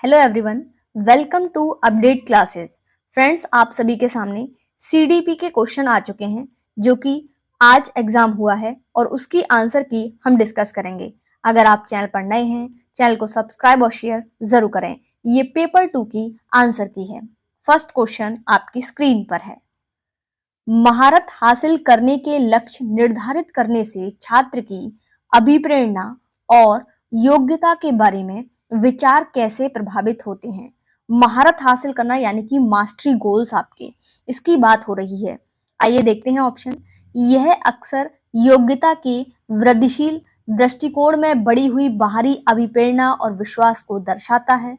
Hello everyone, welcome to update classes. Friends, आप सभी के सामने सीडीपी के क्वेश्चन आ चुके हैं जो कि आज एग्जाम हुआ है और उसकी आंसर की हम डिस्कस करेंगे। अगर आप चैनल पर नए हैं, चैनल को सब्सक्राइब और शेयर जरूर करें। ये पेपर 2 की आंसर की है। फर्स्ट क्वेश्चन आपकी स्क्रीन पर है। महारत हासिल करने के लक्ष्य निर्धारित करने से छात्र की अभिप्रेरणा और योग्यता के बारे में विचार कैसे प्रभावित होते हैं। महारत हासिल करना यानी कि मास्टरी गोल्स आपके, इसकी बात हो रही है। आइए देखते हैं ऑप्शन। यह अक्सर योग्यता के वृद्धिशील दृष्टिकोण में बढ़ी हुई बाहरी अभिप्रेरणा और विश्वास को दर्शाता है।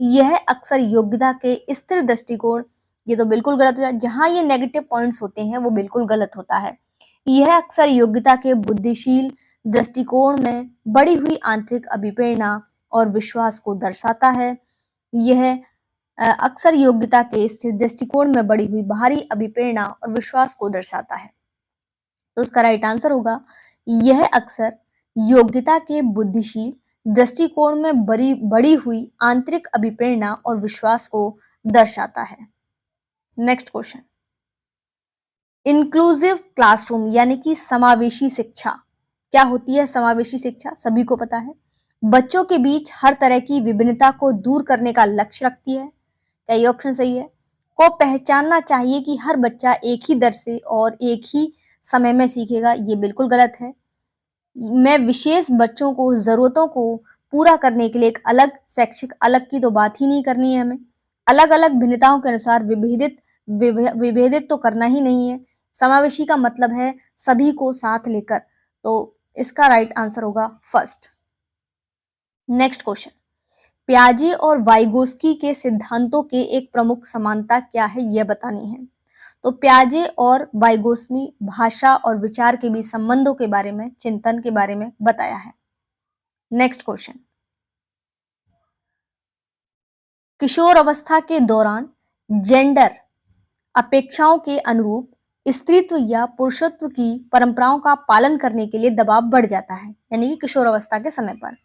यह अक्सर योग्यता के स्थिर दृष्टिकोण, ये तो बिल्कुल गलत हो जाए। जहां ये नेगेटिव पॉइंट्स होते हैं वो बिल्कुल गलत होता है। यह अक्सर योग्यता के बुद्धिशील दृष्टिकोण में बढ़ी हुई आंतरिक अभिप्रेरणा और विश्वास को दर्शाता है। यह अक्सर योग्यता के स्थिर दृष्टिकोण में बढ़ी हुई बाहरी अभिप्रेरणा और विश्वास को दर्शाता है। तो उसका राइट आंसर होगा, यह अक्सर योग्यता के बुद्धिशील दृष्टिकोण में बढ़ी हुई आंतरिक अभिप्रेरणा और विश्वास को दर्शाता है। Next question. इंक्लूसिव क्लासरूम यानी कि समावेशी शिक्षा क्या होती है? समावेशी शिक्षा सभी को पता है, बच्चों के बीच हर तरह की विभिन्नता को दूर करने का लक्ष्य रखती है। क्या ये ऑप्शन सही है? को पहचानना चाहिए कि हर बच्चा एक ही दर से और एक ही समय में सीखेगा, ये बिल्कुल गलत है। मैं विशेष बच्चों को जरूरतों को पूरा करने के लिए एक अलग शैक्षिक अलग की तो बात ही नहीं करनी है। हमें अलग अलग भिन्नताओं के अनुसार विभेदित तो करना ही नहीं है। समावेशी का मतलब है सभी को साथ लेकर, तो इसका राइट आंसर होगा फर्स्ट। Next question. प्याजे और वाइगोस्की के सिद्धांतों के एक प्रमुख समानता क्या है, यह बतानी है। तो प्याजे और वाइगोस्की भाषा और विचार के बीच संबंधों के बारे में, चिंतन के बारे में बताया है। Next question. किशोर अवस्था के दौरान जेंडर अपेक्षाओं के अनुरूप स्त्रीत्व या पुरुषत्व की परंपराओं का पालन करने के लिए दबाव बढ़ जाता है, यानी कि किशोर अवस्था के समय पर।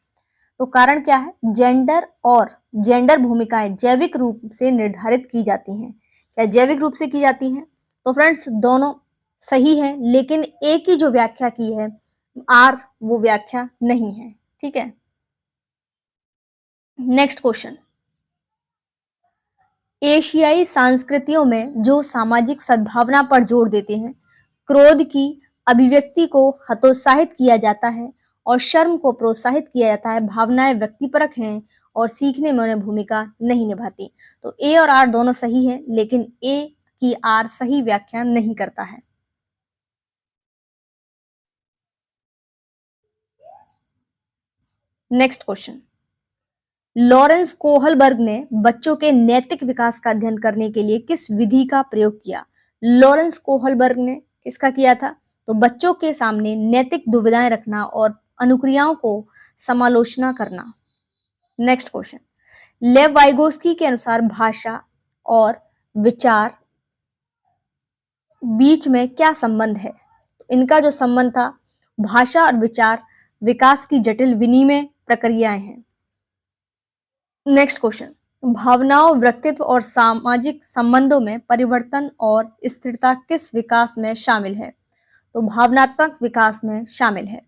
तो कारण क्या है? जेंडर और जेंडर भूमिकाएं जैविक रूप से निर्धारित की जाती हैं। क्या जैविक रूप से की जाती हैं? तो फ्रेंड्स दोनों सही है, लेकिन एक ही जो व्याख्या की है आर, वो व्याख्या नहीं है। ठीक है। Next question. एशियाई संस्कृतियों में जो सामाजिक सद्भावना पर जोर देते हैं, क्रोध की अभिव्यक्ति को हतोत्साहित किया जाता है और शर्म को प्रोत्साहित किया जाता है, भावनाएं व्यक्तिपरक हैं और सीखने में उन्हें भूमिका नहीं निभाती। तो ए और आर दोनों सही है, लेकिन ए की आर सही व्याख्या नहीं करता है। Next question. लॉरेंस कोहलबर्ग ने बच्चों के नैतिक विकास का अध्ययन करने के लिए किस विधि का प्रयोग किया? लॉरेंस कोहलबर्ग ने किसका किया था? तो बच्चों के सामने नैतिक दुविधाएं रखना और अनुक्रियाओं को समालोचना करना। Next question. लेव वाइगोस्की के अनुसार भाषा और विचार बीच में क्या संबंध है? इनका जो संबंध था, भाषा और विचार विकास की जटिल विनिमय प्रक्रियाएं हैं। Next question. भावनाओं, व्यक्तित्व और सामाजिक संबंधों में परिवर्तन और स्थिरता किस विकास में शामिल है? तो भावनात्मक विकास में शामिल है।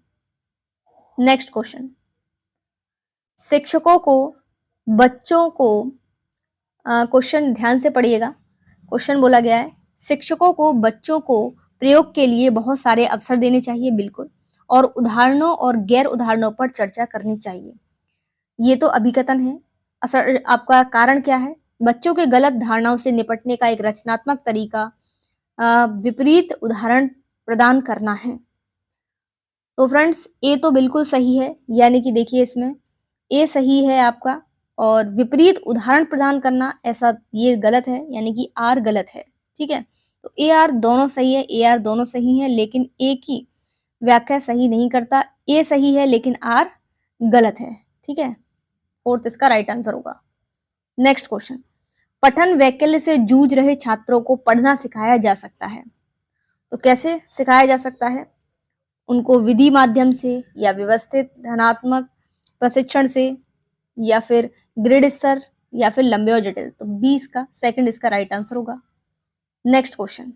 Next question. शिक्षकों को बच्चों को क्वेश्चन ध्यान से पढ़िएगा। क्वेश्चन बोला गया है, शिक्षकों को बच्चों को प्रयोग के लिए बहुत सारे अवसर देने चाहिए, बिल्कुल, और उदाहरणों और गैर उदाहरणों पर चर्चा करनी चाहिए। ये तो अभिकथन है। असर आपका कारण क्या है? बच्चों के गलत धारणाओं से निपटने का एक रचनात्मक तरीका विपरीत उदाहरण प्रदान करना है। तो फ्रेंड्स ए तो बिल्कुल सही है, यानी कि देखिए इसमें ए सही है आपका, और विपरीत उदाहरण प्रदान करना ऐसा ये गलत है, यानी कि आर गलत है। ठीक है। तो ए आर दोनों सही है, ए आर दोनों सही है, लेकिन ए की व्याख्या सही नहीं करता। ए सही है लेकिन आर गलत है। ठीक है। फोर्थ इसका राइट आंसर होगा। Next question. पठन वैकल्य से जूझ रहे छात्रों को पढ़ना सिखाया जा सकता है। तो कैसे सिखाया जा सकता है? उनको विधि माध्यम से या व्यवस्थित धनात्मक प्रशिक्षण से, या फिर ग्रिड स्तर या फिर लंबे और जटिल। तो बी इसका सेकंड इसका राइट आंसर होगा। नेक्स्ट क्वेश्चन,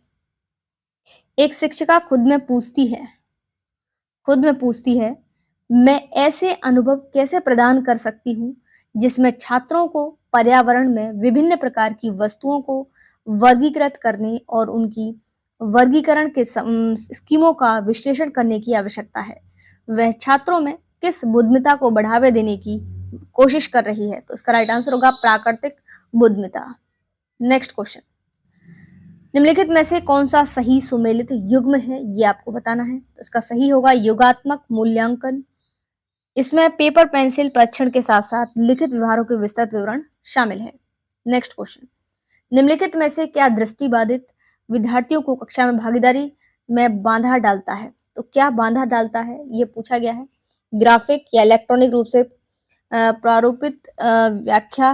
एक शिक्षिका खुद में पूछती है मैं ऐसे अनुभव कैसे प्रदान कर सकती हूँ जिसमें छात्रों को पर्यावरण में विभिन्न प्रकार की वस्तुओं को वर्गीकृत करने और उनकी वर्गीकरण के स्कीमों का विश्लेषण करने की आवश्यकता है। वह छात्रों में किस बुद्धिमत्ता को बढ़ावा देने की कोशिश कर रही है। तो इसका राइट आंसर होगा प्राकृतिक बुद्धिमत्ता। नेक्स्ट क्वेश्चन, निम्नलिखित में से कौन सा सही सुमेलित युग्म है, ये आपको बताना है। तो इसका सही होगा योगात्मक मूल्यांकन। इसमें पेपर पेंसिल परीक्षण के साथ साथ लिखित व्यवहारों के विस्तृत विवरण शामिल है। नेक्स्ट क्वेश्चन, निम्नलिखित में से क्या दृष्टिबाधित विद्यार्थियों को कक्षा में भागीदारी में बाधा डालता है। तो क्या बाधा डालता है ये पूछा गया है। ग्राफिक या इलेक्ट्रॉनिक रूप से प्रारूपित व्याख्या,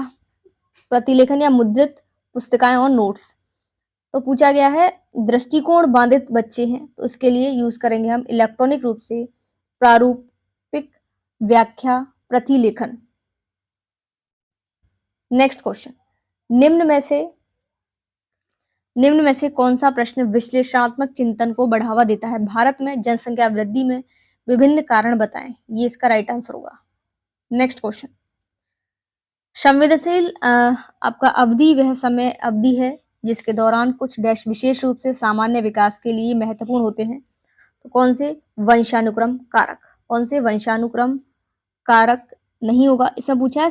प्रतिलेखन या मुद्रित पुस्तिकाएं और नोट्स। तो पूछा गया है दृष्टिकोण बाधित बच्चे हैं तो इसके लिए यूज करेंगे हम इलेक्ट्रॉनिक रूप से प्रारूपिक व्याख्या, प्रतिलेखन। नेक्स्ट क्वेश्चन, निम्न में से कौन सा प्रश्न विश्लेषणात्मक चिंतन को बढ़ावा देता है। भारत में जनसंख्या वृद्धि में विभिन्न कारण बताएं, ये इसका राइट आंसर होगा। नेक्स्ट क्वेश्चन, संवेदनशील आपका अवधि वह समय अवधि है जिसके दौरान कुछ डैश विशेष रूप से सामान्य विकास के लिए महत्वपूर्ण होते हैं। तो कौन से वंशानुक्रम कारक, कौन से वंशानुक्रम कारक नहीं होगा। इसमें पूछा है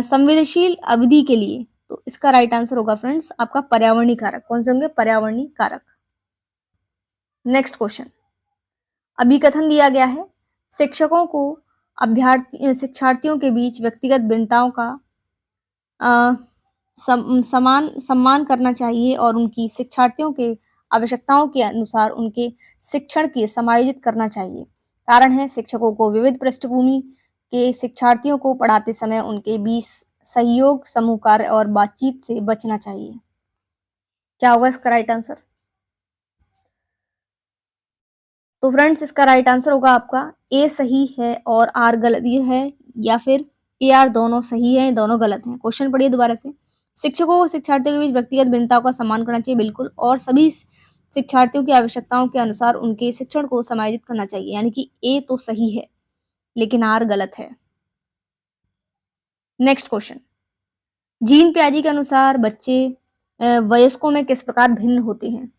संवेदनशील अवधि के लिए। तो इसका राइट आंसर होगा फ्रेंड्स आपका पर्यावरणीय कारक। कौन से होंगे, पर्यावरणीय कारक। नेक्स्ट क्वेश्चन, अभिकथन दिया गया है शिक्षकों को शिक्षार्थियों के बीच व्यक्तिगत भिन्नताओं का सम्मान करना चाहिए और उनकी शिक्षार्थियों के आवश्यकताओं के अनुसार उनके शिक्षण की समायोजित करना चाहिए। कारण है शिक्षकों को विविध पृष्ठभूमि के शिक्षार्थियों को पढ़ाते समय उनके बीच सहयोग, समूह कार्य और बातचीत से बचना चाहिए। क्या होगा इसका राइट आंसर। तो फ्रेंड्स इसका राइट आंसर होगा आपका ए सही है और आर गलत है, या फिर ए आर दोनों सही है, दोनों गलत हैं। क्वेश्चन पढ़िए दोबारा से। शिक्षकों को शिक्षार्थियों के बीच व्यक्तिगत भिन्नताओं का सम्मान करना चाहिए, बिल्कुल, और सभी शिक्षार्थियों की आवश्यकताओं के अनुसार उनके शिक्षण को समायोजित करना चाहिए, यानी कि ए तो सही है लेकिन आर गलत है। नेक्स्ट क्वेश्चन, जीन प्याजी के अनुसार बच्चे वयस्कों में किस प्रकार भिन्न होते हैं।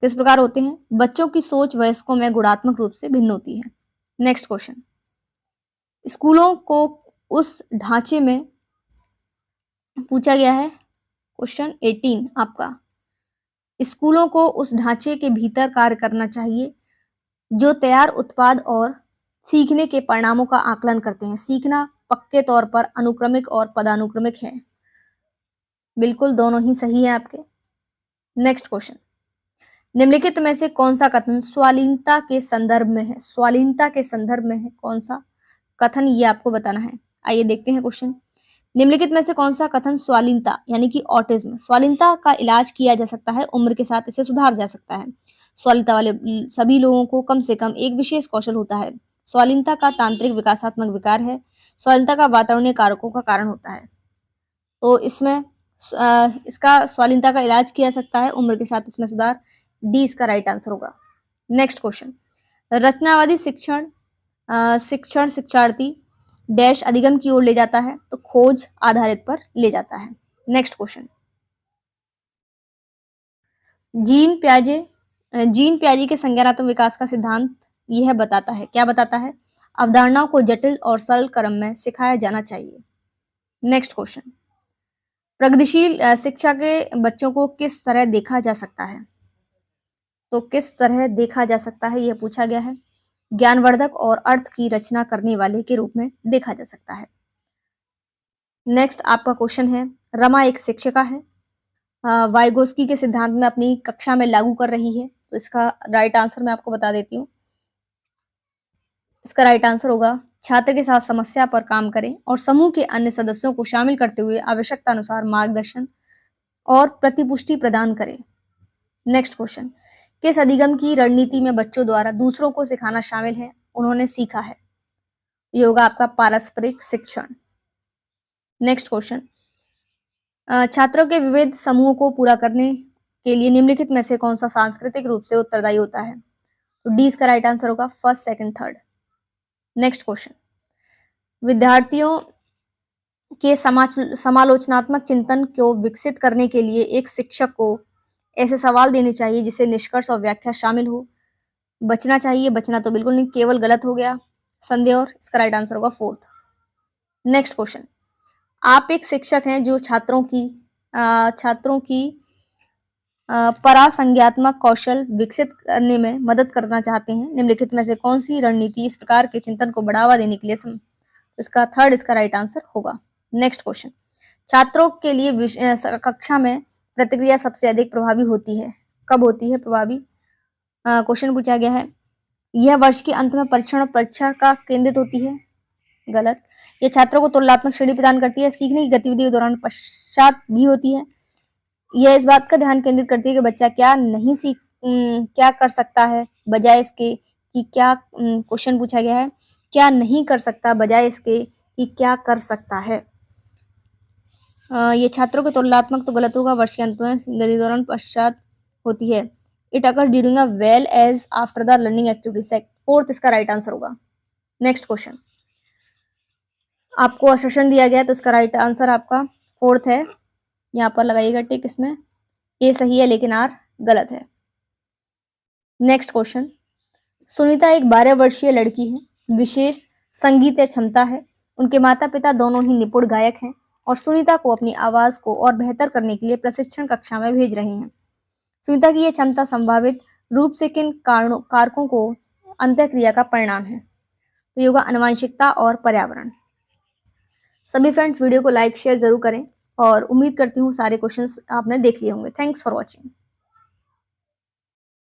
किस प्रकार होते हैं, बच्चों की सोच वयस्कों में गुणात्मक रूप से भिन्न होती है। नेक्स्ट क्वेश्चन, स्कूलों को उस ढांचे में पूछा गया है, क्वेश्चन 18 आपका, स्कूलों को उस ढांचे के भीतर कार्य करना चाहिए जो तैयार उत्पाद और सीखने के परिणामों का आकलन करते हैं। सीखना पक्के तौर पर अनुक्रमिक और पदानुक्रमिक है, बिल्कुल दोनों ही सही है आपके। नेक्स्ट क्वेश्चन, निम्नलिखित में से कौन सा कथन स्वालीनता के संदर्भ में है। स्वालीनता के संदर्भ में है कौन सा कथन, ये आपको बताना है। आइए देखते हैं क्वेश्चन। निम्नलिखित में से कौन सा कथन स्वालीनता यानी कि ऑटिज्म, स्वालीनता का इलाज किया जा सकता है, उम्र के साथ इसे सुधार जा सकता है। स्वालीनता वाले सभी लोगों को कम से कम एक विशेष कौशल होता है। स्वालीनता का तांत्रिक विकासात्मक विकार है। स्वालीनता का वातावरणीय कारकों का कारण होता है। तो इसमें इसका स्वालीनता का इलाज किया जा सकता है, उम्र के साथ इसमें सुधार। डी इसका राइट आंसर होगा। नेक्स्ट क्वेश्चन, रचनावादी शिक्षण शिक्षार्थी डैश अधिगम की ओर ले जाता है, तो खोज आधारित पर ले जाता है। नेक्स्ट क्वेश्चन, जीन प्याजे के संज्ञानात्मक विकास का सिद्धांत यह बताता है, क्या बताता है, अवधारणाओं को जटिल और सरल क्रम में सिखाया जाना चाहिए। नेक्स्ट क्वेश्चन, प्रगतिशील शिक्षा के बच्चों को किस तरह देखा जा सकता है। तो किस तरह देखा जा सकता है यह पूछा गया है। ज्ञानवर्धक और अर्थ की रचना करने वाले के रूप में देखा जा सकता है। नेक्स्ट आपका क्वेश्चन है, रमा एक शिक्षिका है, वाइगोस्की के सिद्धांत में अपनी कक्षा में लागू कर रही है। तो इसका राइट आंसर मैं आपको बता देती हूँ। इसका राइट आंसर होगा छात्र के साथ समस्या पर काम करें और समूह के अन्य सदस्यों को शामिल करते हुए आवश्यकता अनुसार मार्गदर्शन और प्रतिपुष्टि प्रदान करें। नेक्स्ट क्वेश्चन, किस अधिगम की रणनीति में बच्चों द्वारा दूसरों को सिखाना शामिल है, उन्होंने सीखा है। ये होगा आपका पारस्परिक शिक्षण। नेक्स्ट क्वेश्चन, छात्रों के विविध समूहों को पूरा करने के लिए निम्नलिखित में से कौन सा सांस्कृतिक रूप से उत्तरदायी होता है? तो डी इसका राइट आंसर होगा, first, second, third. Next question, विद्यार्थियों के समालोचनात्मक चिंतन को विकसित करने के लिए एक शिक्षक को ऐसे सवाल देने चाहिए जिसे निष्कर्ष और व्याख्या शामिल हो। बचना चाहिए, बचना तो बिल्कुल नहीं, केवल गलत हो गया, संदेह, और इसका राइट आंसर होगा फोर्थ। नेक्स्ट क्वेश्चन, आप एक शिक्षक हैं जो छात्रों की परासंज्ञात्मक कौशल विकसित करने में मदद करना चाहते हैं। निम्नलिखित में से कौन सी रणनीति इस प्रकार के चिंतन को बढ़ावा देने के लिए इसका थर्ड, इसका राइट आंसर होगा। नेक्स्ट क्वेश्चन, छात्रों के लिए कक्षा में प्रतिक्रिया सबसे अधिक प्रभावी होती है, कब होती है प्रभावी? क्वेश्चन पूछा गया है, यह वर्ष के अंत में परीक्षण और परीक्षा का केंद्रित होती है, गलत। यह छात्रों को तुलनात्मक श्रेणी प्रदान करती है, सीखने की गतिविधि के दौरान पश्चात भी होती है। यह इस बात का ध्यान केंद्रित करती है कि बच्चा क्या कर सकता है, बजाय इसके कि क्या क्वेश्चन पूछा गया है, क्या नहीं कर सकता, बजाय इसके कि क्या कर सकता है। ये छात्रों के तुलनात्मक तो गलत होगा, वर्ष के अंत में गति दौरान पश्चात होती है। It occur during a well as after the learning activity, fourth इसका राइट आंसर होगा। नेक्स्ट क्वेश्चन, आपको असर्शन दिया गया है तो इसका राइट आंसर आपका फोर्थ है, यहाँ पर लगाइएगा टिक, इसमें ए सही है लेकिन आर गलत है। नेक्स्ट क्वेश्चन, सुनीता एक 12 वर्षीय लड़की है, विशेष संगीत क्षमता है, उनके माता पिता दोनों ही निपुण गायक हैं और सुनीता को अपनी आवाज को और बेहतर करने के लिए प्रशिक्षण कक्षा में भेज रहे हैं। सुनीता की यह क्षमता संभावित रूप से किन कारकों को अंतःक्रिया का परिणाम है? तो ये होगा आनुवंशिकता और पर्यावरण। सभी फ्रेंड्स वीडियो को लाइक शेयर जरूर करें और उम्मीद करती हूँ सारे क्वेश्चंस आपने देख लिए होंगे। Thanks for watching.